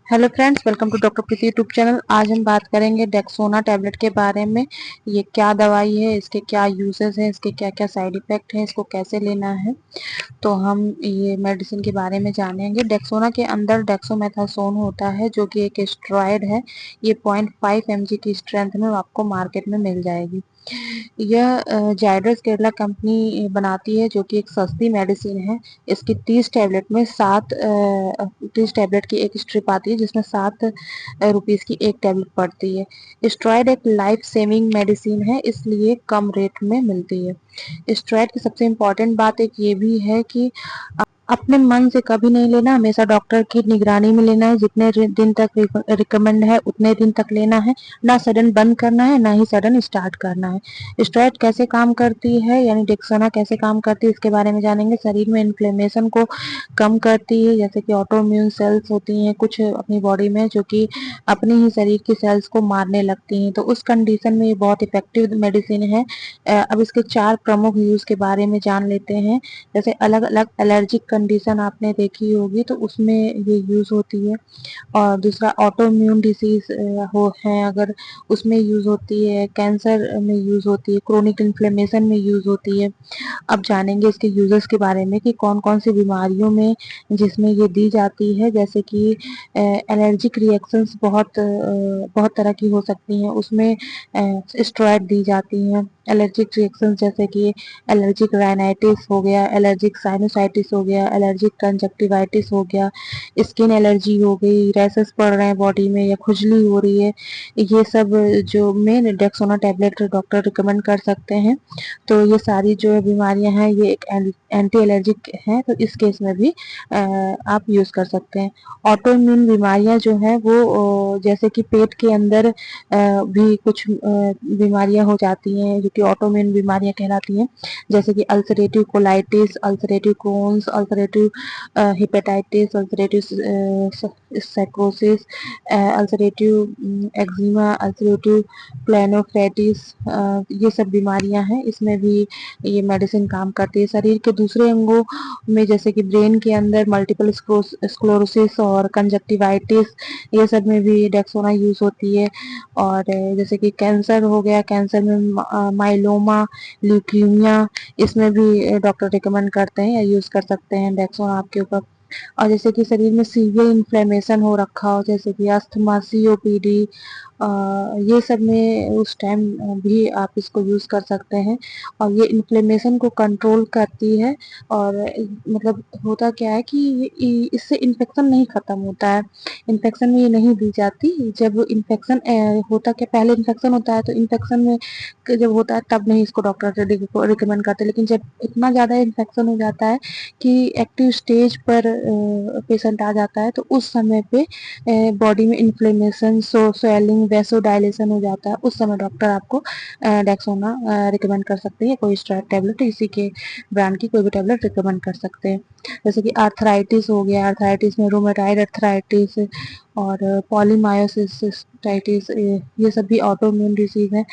Hello friends, welcome to doctor Preeti YouTube channel. आज हम बात करेंगे डेक्सोना टैबलेट के बारे में। ये क्या दवाई है, इसके क्या यूजेस हैं, इसके क्या क्या साइड इफेक्ट हैं, इसको कैसे लेना है। तो हम ये मेडिसिन के बारे में जानेंगे। डेक्सोना के अंदर डेक्सोमेथासोन होता है जो कि एक स्टेरॉयड है। ये 0.5 mg की स्ट्रेंथ में आपको मार्केट में मिल जाएगी। यह जायडस केरला कंपनी बनाती है जो कि एक सस्ती मेडिसिन है। इसकी 30 टैबलेट में 30 टैबलेट की एक स्ट्रिप आती है जिसमें 7 रुपीज की एक टैबलेट पड़ती है। स्टेरॉयड एक लाइफ सेविंग मेडिसिन है, इसलिए कम रेट में मिलती है। स्टेरॉयड की सबसे इम्पोर्टेंट बात एक ये भी है कि अपने मन से कभी नहीं लेना, हमेशा डॉक्टर की निगरानी में लेना है। जितने दिन तक रिकमेंड है उतने दिन तक लेना है, ना सडन बंद करना है ना ही सडन स्टार्ट करना है। स्टेरॉयड कैसे काम करती है, यानी डेक्सोना कैसे काम करती है, इसके बारे में जानेंगे। शरीर में इन्फ्लेमेशन को कम करती है, जैसे कि ऑटोइम्यून सेल्स होती हैं कुछ अपनी बॉडी में जो कि अपनी ही शरीर की सेल्स को मारने लगती हैं, तो उस कंडीशन में ये बहुत इफेक्टिव मेडिसिन है। अब इसके 4 प्रमुख यूज के बारे में जान लेते हैं। जैसे अलग अलग एलर्जिक कंडीशन आपने देखी होगी तो उसमें ये यूज होती है। और दूसरा ऑटोइम्यून डिसीज हो है अगर, उसमें यूज होती है। कैंसर में यूज होती है, क्रोनिक इन्फ्लेमेशन में यूज होती है। अब जानेंगे इसके यूजर्स के बारे में कि कौन कौन सी बीमारियों में जिसमें ये दी जाती है। जैसे कि एलर्जिक रिएक्शंस बहुत तरह की हो सकती हैं, उसमें स्टेरॉयड दी जाती हैं। एलर्जिक रिएक्शंस जैसे कि एलर्जिक राइनाइटिस हो गया, एलर्जिक साइनोसाइटिस हो गया, एलर्जिक कंजक्टिवाइटिस हो गया, स्किन एलर्जी हो गई, रैसेस पड़ रहे हैं बॉडी में या खुजली हो रही है, ये सब जो में डेक्सोना टैबलेट डॉक्टर रिकमेंड कर सकते हैं। तो ये सारी जो बीमारियां हैं ये एक एंटी एलर्जिक है, तो इस केस में भी आप यूज कर सकते हैं। ऑटोइम्यून बीमारियां जो हैं वो जैसे कि पेट के अंदर भी कुछ बीमारियां हो जाती हैं जो कि ऑटोइम्यून बीमारियां कहलाती हैं। जैसे कि ulcerative colitis, ulcerative Crohn's, ulcerative hepatitis, ulcerative साइकोसिस, अल्सरेटिव एक्जिमा, अल्सरेटिव प्लानोफ्रेटिस, ये सब बीमारियां हैं। इसमें भी ये मेडिसिन काम करती है। शरीर के दूसरे अंगों में जैसे कि ब्रेन के अंदर मल्टीपल स्क्लोरोसिस और कंजक्टिवाइटिस, ये सब में भी डेक्सोना यूज होती है। और जैसे कि कैंसर हो गया, कैंसर में माइलोमा, ल्यूकीमिया, इसमें भी डॉक्टर रिकमेंड करते हैं या यूज कर सकते हैं डेक्सोना आपके ऊपर। और जैसे कि शरीर में सीवियर इन्फ्लेमेशन हो रखा हो, जैसे कि अस्थमा, सीओपीडी, ये सब में उस टाइम भी आप इसको यूज कर सकते हैं। और ये इन्फ्लेमेशन को कंट्रोल करती है। और मतलब होता क्या है कि इससे इन्फेक्शन नहीं खत्म होता है। इन्फेक्शन में ये नहीं दी जाती। जब इन्फेक्शन होता क्या, पहले इन्फेक्शन होता है तो इन्फेक्शन में जब होता है तब नहीं इसको डॉक्टर रिकमेंड करते। लेकिन जब इतना ज़्यादा इन्फेक्शन हो जाता है कि एक्टिव स्टेज पर पेशेंट आ जाता है तो उस समय पे बॉडी में इन्फ्लेमेशन, स्वेलिंग, वैसोडाइलेशन हो जाता है, उस समय डॉक्टर आपको डेक्सोना रिकमेंड कर सकते हैं। कोई स्टेरॉयड टैबलेट इसी के ब्रांड की कोई भी टैबलेट रिकमेंड कर सकते हैं। जैसे कि आर्थराइटिस हो गया, आर्थराइटिस में रूमेटाइड आर्थराइटिस और पॉलीमायोसिस्टाइटिस, ये सब भी ऑटोइम्यून डिसीज है।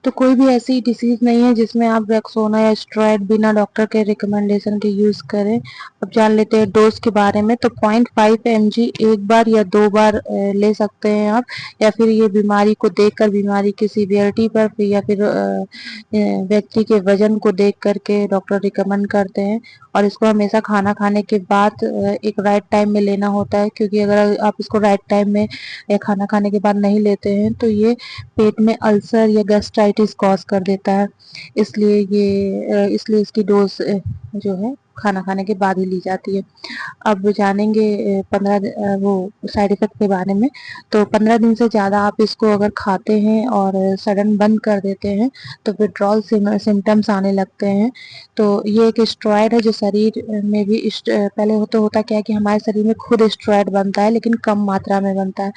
तो कोई भी ऐसी डिसीज नहीं है जिसमें आप डेक्सोना या स्टेरॉयड बिना डॉक्टर के रिकमेंडेशन के यूज करें। अब जान लेते हैं डोज के बारे में। तो 0.5 mg एक बार या 2 बार ले सकते हैं आप, या फिर ये बीमारी को देखकर, बीमारी की सीवियरिटी पर या फिर व्यक्ति के वजन को देख करके डॉक्टर रिकमेंड करते हैं। और इसको हमेशा खाना खाने के बाद एक राइट टाइम में लेना होता है, क्योंकि अगर आप इसको राइट टाइम में या खाना खाने के बाद नहीं लेते हैं तो ये पेट में अल्सर या गैस्ट्राइटिस कॉज कर देता है। इसलिए इसकी डोज जो है खाना खाने के बाद ही ली जाती है। अब जानेंगे 15 वो साइड इफेक्ट के बारे में। तो 15 दिन से ज़्यादा आप इसको अगर खाते हैं और सडन बंद कर देते हैं तो विड्रॉल सिम्टम्स आने लगते हैं। तो ये एक स्टेरॉयड है जो शरीर में भी पहले होता क्या है कि हमारे शरीर में खुद स्टेरॉयड बनता है लेकिन कम मात्रा में बनता है।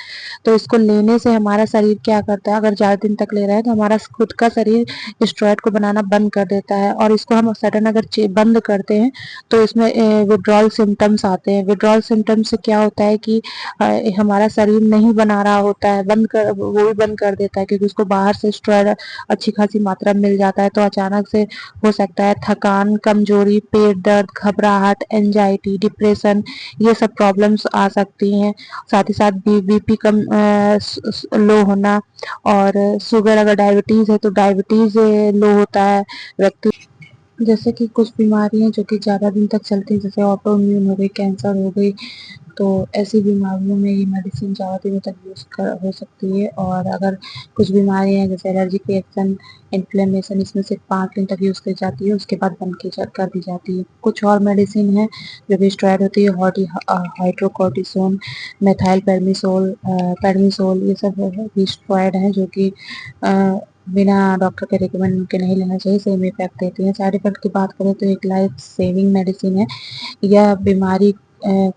तो इसको लेने से हमारा शरीर क्या करता है, अगर ज़्यादा दिन तक ले रहे हैं तो हमारा खुद का शरीर स्टेरॉयड को बनाना बंद कर देता है। और इसको हम सडन अगर बंद करते हैं तो इसमें विड्रॉल सिम्टम्स आते हैं। विड्रॉल सिम्टम्स से क्या होता है कि हमारा शरीर नहीं बना रहा होता है, वो भी बंद कर देता है, क्योंकि उसको बाहर से स्टेरॉइड अच्छी खासी मात्रा में मिल जाता है। तो अचानक से हो सकता है थकान, कमजोरी, पेट दर्द, घबराहट, एंजाइटी, डिप्रेशन, ये सब प्रॉब्लम्स आ सकती हैं। साथ ही साथ बीपी कम लो होना, और शुगर, अगर डायबिटीज है तो डायबिटीज लो होता है व्यक्ति। जैसे कि कुछ बीमारियां जो कि ज़्यादा दिन तक चलती हैं, जैसे ऑटो इम्यून हो गई, कैंसर हो गई, तो ऐसी बीमारियों में ये मेडिसिन ज़्यादा दिनों तक हो सकती है। और अगर कुछ बीमारियां हैं जैसे एलर्जी रिएक्शन, इन्फ्लेमेशन, इसमें सिर्फ 5 दिन तक यूज़ की जाती है, उसके बाद बंद कर दी जाती है। कुछ और मेडिसिन है जो कि स्टेरॉइड होती है, हाइड्रोकोर्टिसोन, मेथाइल पेरमिसोल, ये सब भी स्टेरॉइड हैं जो कि बिना डॉक्टर के रिकमेंड के नहीं लेना चाहिए, सेम इफेक्ट देती है। साइड इफेक्ट की बात करें तो एक लाइफ सेविंग मेडिसिन है। यह बीमारी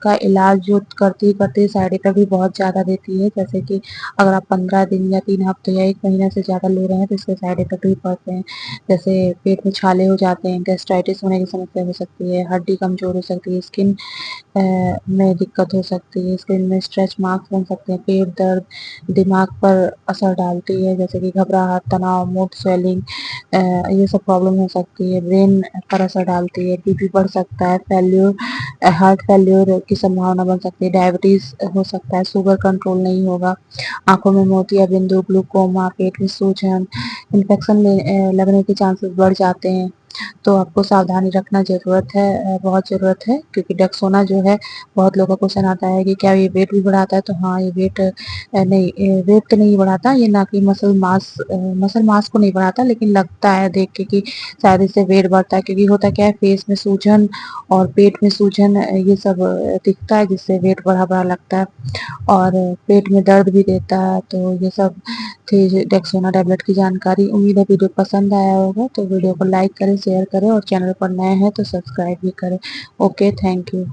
का इलाज जो करती करती साइड इफेक्ट भी बहुत ज़्यादा देती है। जैसे कि अगर आप 15 दिन या 3 हफ्ते या 1 महीना से ज़्यादा ले रहे हैं तो इसके साइड इफेक्ट भी पड़ते हैं। जैसे पेट में छाले हो जाते हैं, गैस्ट्राइटिस होने की समस्या हो सकती है, हड्डी कमजोर हो सकती है, स्किन में दिक्कत हो सकती है, स्किन में स्ट्रेच मार्क्स बन सकते हैं, पेट दर्द, दिमाग पर असर डालती है, जैसे कि घबराहट, तनाव, मूड स्वेलिंग, ये सब प्रॉब्लम हो सकती है। ब्रेन पर असर डालती है, बीपी बढ़ सकता है, हार्ट फेल्योर की संभावना बन सकती है, डायबिटीज हो सकता है, शुगर कंट्रोल नहीं होगा, आंखों में मोतिया बिंदु, ग्लूकोमा, पेट में सूजन, इन्फेक्शन लगने के चांसेस बढ़ जाते हैं। तो आपको सावधानी रखना ज़रूरत है, बहुत ज़रूरत है, क्योंकि डेक्सोना जो है, बहुत लोगों का क्वेश्चन आता है कि क्या ये वेट भी बढ़ाता है? तो हाँ, ये नहीं, वेट तो नहीं बढ़ाता, ये ना कि मसल मास को नहीं बढ़ाता, लेकिन लगता है देख के कि शायद इससे वेट बढ़ता है, क्योंकि होता क्या है, फेस में सूजन और पेट में सूजन, ये सब दिखता है, जिससे वेट बढ़ा बढ़ा लगता है, और पेट में दर्द भी देता है। तो ये सब थी डेक्सोना टैबलेट की जानकारी। उम्मीद है वीडियो पसंद आया होगा, तो वीडियो को लाइक करें, शेयर करें, और चैनल पर नए हैं तो सब्सक्राइब भी करें। Okay, thank you.